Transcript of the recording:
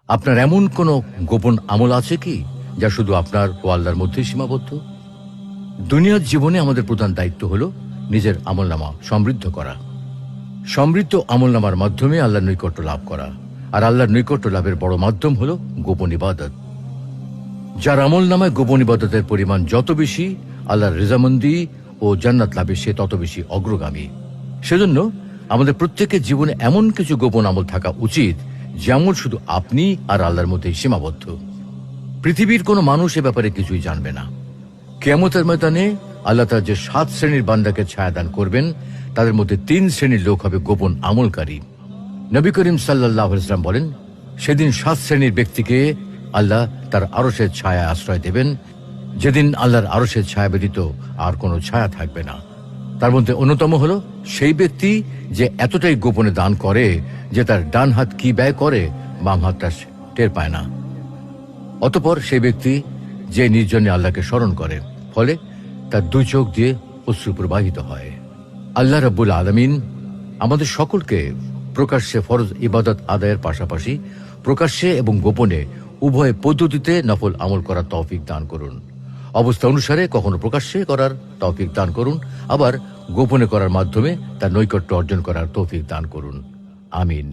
আপনার এমন কোনো গোপন আমল আছে কি যা শুধু আপনার ও আল্লাহর মধ্যে সীমাবদ্ধ? দুনিয়ার জীবনে আমাদের প্রধান দায়িত্ব হল নিজের আমলনামা সমৃদ্ধ করা। সমৃদ্ধ আমলনামার মাধ্যমে আল্লাহর নৈকট্য লাভ করা, আর আল্লাহর নৈকট্য লাভের বড় মাধ্যম হল গোপন ইবাদত। যার আমলনামায় গোপন ইবাদতের পরিমাণ যত বেশি, আল্লাহর রেজামন্দি ও জান্নাত লাভে সে তত বেশি অগ্রগামী। সেজন্য আমাদের প্রত্যেকের জীবনে এমন কিছু গোপন আমল থাকা উচিত যেমন শুধু আপনি আর আল্লাহর মধ্যেই সীমাবদ্ধ। পৃথিবীর কোনো মানুষ এ ব্যাপারে কিছুই জানবে না। কিয়ামতের ময়দানে আল্লাহ তার যে 7 শ্রেণীর বান্দাকে ছায়াদান করবেন, তাদের মধ্যে 3 শ্রেণীর লোক হবে গোপন আমলকারী। নবী করিম সাল্লাল্লাহু আলাইহি ওয়াসাল্লাম বলেন, সেদিন 7 শ্রেণীর ব্যক্তিকে আল্লাহ তার আরশের ছায়া আশ্রয় দেবেন, যেদিন আল্লাহর আরশের ছায়া ব্যতীত আর কোনো ছায়া থাকবে না। তার মধ্যে অন্যতম হলো সেই ব্যক্তি যে এতটাই গোপনে দান করে যে তার ডান হাত কি ব্যয় করে বাম হাতটা টের পায় না। অতঃপর সেই ব্যক্তি যে নির্জনে আল্লাহকে স্মরণ করে, ফলে তার 2 চোখ দিয়ে অশ্রু প্রবাহিত হয়। আল্লাহ রাব্বুল আলামিন আমাদের সকলকে প্রকাশ্যে ফরজ ইবাদত আদায়ের পাশাপাশি প্রকাশ্যে এবং গোপনে উভয় পদ্ধতিতে নফল আমল করার তৌফিক দান করুন। অবস্থা অনুসারে কখনো প্রকাশ্যে করার তৌফিক দান করুন, আবার গোপনে করার মাধ্যমে তার নৈকট্য অর্জন করার তৌফিক দান করুন। আমিন।